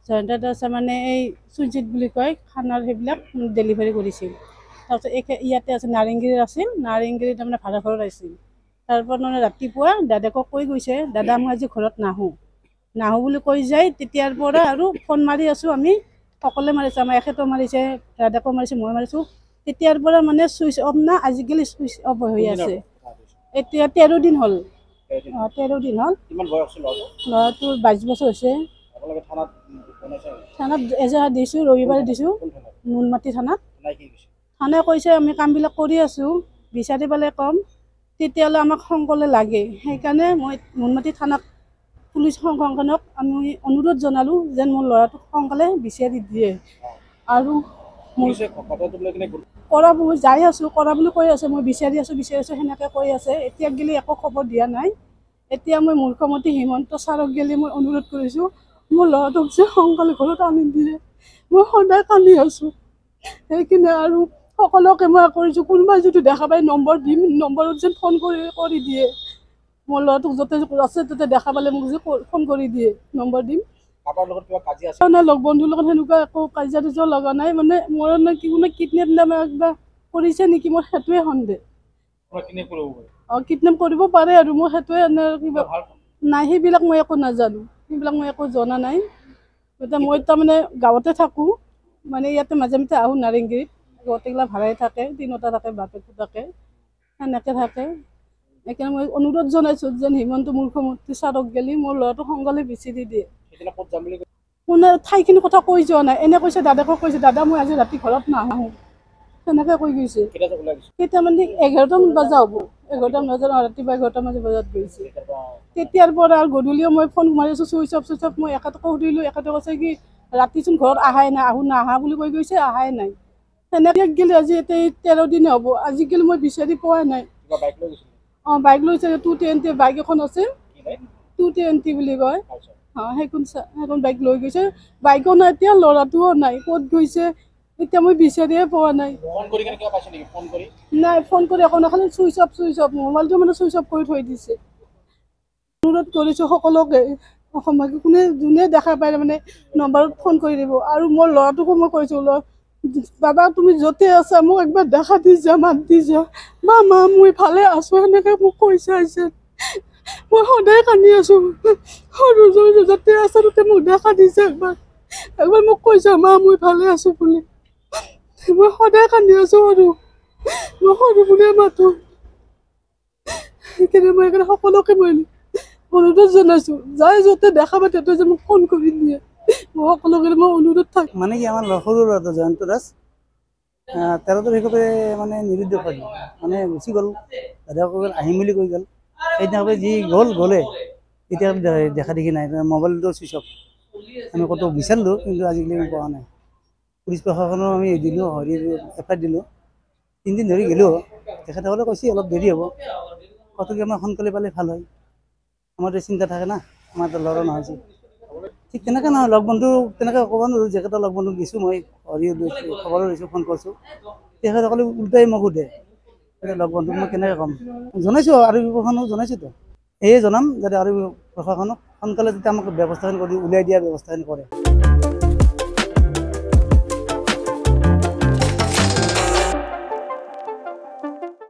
জয়ন্ত দাসে মানে এই সুজিত বুলি কয় খানাৰ সেইবিলাক ডেলিভাৰী কৰিছিল। তাৰপিছত ইয়াতে আছে নাৰেংগীৰত আছিল, নাৰেংগীৰত তাৰমানে ভাড়া ঘৰত আহিছিল। তাৰপৰা মানে ৰাতিপুৱা দাদাকক কৈ গৈছে, দাদা মই আজি ঘৰত নাহোঁ বুলি কৈ যায়। তেতিয়াৰ পৰা আৰু ফোন মাৰি আছোঁ আমি, সকলোৱে মাৰিছোঁ, আমাৰ এখেতো মাৰিছে, দাদাকো মাৰিছে, মই মাৰিছোঁ। তেতিয়াৰ পৰা মানে চুইচ অফ না, আজিকালি চুইচ অফ হৈ আছে। এতিয়া 13 দিন হ'ল। 13 দিন হ'ল। ল'ৰাটোৰ 22 বছৰ হৈছে। থানাত এজাহাৰ দিছোঁ, ৰবিবাৰে দিছোঁ, নুনমাটি থানাত। থানাই কৈছে আমি কামবিলাক কৰি আছোঁ, বিচাৰি পালে ক'ম, তেতিয়াহ'লে আমাক সোনকালে লাগে। সেইকাৰণে মই নুনমাটি থানাত পুলিচ সংগঠনক আমি অনুৰোধ জনালোঁ যেন মোৰ ল'ৰাটোক সোনকালে বিচাৰি দিয়ে। আৰু কৰা মই যাই আছোঁ, কৰা বুলি কৈ আছে, মই বিচাৰি আছোঁ সেনেকৈ কৈ আছে। এতিয়া গেলি একো খবৰ দিয়া নাই। এতিয়া মই মুখ্যমন্ত্ৰী হিমন্ত ছাৰক গেলি মই অনুৰোধ কৰিছোঁ, মোৰ ল'ৰাটোক যে সোনকালে ঘৰত আনি দিয়ে। মই সদায় কান্দি আছোঁ সেইখিনি, আৰু সকলোকে মই কৰিছোঁ, কোনোবাই যদি দেখা পাই নম্বৰ দিম, নম্বৰত যেন ফোন কৰি দিয়ে। মোৰ ল'ৰাটোক য'তে আছে ত'তে দেখা পালে মোক যে ফোন কৰি দিয়ে, নম্বৰ দিম। লগ বন্ধুৰ লগত সেনেকুৱা একো কাজিয়া লগা নাই। মানে মোৰ কোনে কিডনেপ কিবা কৰিছে নেকি, মোৰ সেইটোৱে সন্দেহ। কিডনেপ কৰিব পাৰে আৰু মোৰ সেইটোৱে কিবা নাই, সেইবিলাক মই একো নাজানো, সেইবিলাক মই একো জনা নাই। এতিয়া মই তাৰমানে গাঁৱতে থাকোঁ, মানে ইয়াতে মাজে মাজে আহোঁ নাৰেংগীত, গোটেইগিলা ভাড়াই থাকে, তিনিওটা থাকে, বাপেকো থাকে, সেনেকৈ থাকে। সেইকাৰণে মই অনুৰোধ জনাইছোঁ যেন হিমন্ত মুখ্যমন্ত্ৰী ছাৰক গেলি মোৰ ল'ৰাটো সোনকালে বিচাৰি দিয়ে। কোনে ঠাইখিনি কথা কৈ যোৱা নাই, এনে কৈছে, দাদাকক কৈছে, দাদা মই আজি ৰাতি ঘৰত নাহোঁ, সেনেকৈ কৈ গৈছে। কেইটা মানে 11টামান বজা হ'ব, 11টামান বজাত, ৰাতিপুৱা 11টামান বজাত গৈছে। তেতিয়াৰ পৰা আৰু গধূলিও মই ফোন মাৰিছোঁ, চুইচ অফ। মই এখেতকো সুধিলোঁ, এখেতে কৈছে কি ৰাতিচোন ঘৰত আহাই নাই, নাহা বুলি কৈ গৈছে, আহাই নাই। সেনেকৈ গেলি আজি এতিয়া 13 দিনে হ'ব, আজিকালি মই বিচাৰি পোৱা নাই। বাইক লৈছে, 220 বাইক এখন আছে, 220 বুলি কয়। সেইখন বাইক লৈ গৈছে, বাইকো নাই, এতিয়া ল'ৰাটোও নাই, ক'ত গৈছে এতিয়া মই বিচাৰিয়ে পোৱা নাই। নাই, ফোন কৰি একো নাই, খালি চুইচ অফ, মোবাইলটো মানে চুইচ অফ কৰি থৈ দিছে। অনুৰোধ কৰিছোঁ সকলোকে, অসমত যোনে দেখা পায় মানে নম্বৰত ফোন কৰি দিব। আৰু মোৰ ল'ৰাটোকো মই কৈছোঁ, বাবা তুমি য'তে আছা মোক একবাৰ দেখা দি যা, মাত দি যা, মা মই ভালে আছোঁ, সেনেকৈ মোক কৈছে আহিছে। মই সদায় কান্দি আছোঁ, সৰু য'তে আছা ত'তে মোক দেখা দিছে, একবাৰ মোক কৈছে মা মই ভালে আছোঁ বুলি। মই সদায় কান্দি আছোঁ, মই সৰু বুলিয়ে মাতোঁ। সেইকাৰণে মই সকলোকে মই অনুৰোধ জনাইছোঁ, যাই য'তে দেখা পায় তাতে যে মোক ফোন কৰি দিয়ে, মই সকলোকে মই অনুৰোধ থাক মানে কি আমাৰ সৰু ল'ৰাটো জয়ন্ত দাস 13 তাৰিখতে মানে নিৰুদ্দেশ হৈ গ'ল, মানে গুচি গ'ল, দাদাসকল আহিম বুলি কৈ গ'ল। সেইদিনাখনে যি গ'লে এতিয়া দেখা দেখি নাই, মোবাইলটো চুইচ অফ। আমি ক'তো বিচাৰিলোঁ, কিন্তু আজিকালি পোৱা নাই। পুলিচ প্ৰশাসনক আমি দিলোঁ, এফআইআৰ দিলোঁ, 3 দিন ধৰি গ'লোঁ। তেখেতসকলে কৈছে অলপ দেৰি হ'ব, কতকৈ আমাৰ সোনকালে পালে ভাল হয়। আমাৰতো চিন্তা থাকে না, আমাৰ তো ল'ৰা নহৈছে। ঠিক তেনেকৈ নহয়, লগ বন্ধু তেনেকৈ ক'ব নোৱাৰোঁ, যেকেইটা লগ বন্ধুক দিছোঁ মই খবৰো লৈছোঁ, ফোন কৰিছোঁ, তেখেতসকলে উল্টাই মোক সোধে, লগ বন্ধুক মই কেনেকৈ ক'ম। জনাইছোঁ, আৰু প্ৰশাসনক জনাইছোঁতো, এয়ে জনাম যাতে আৰু প্ৰশাসনক সোনকালে যাতে আমাক ব্যৱস্থাখিনি কৰি উলিয়াই দিয়া ব্যৱস্থাখিনি কৰে।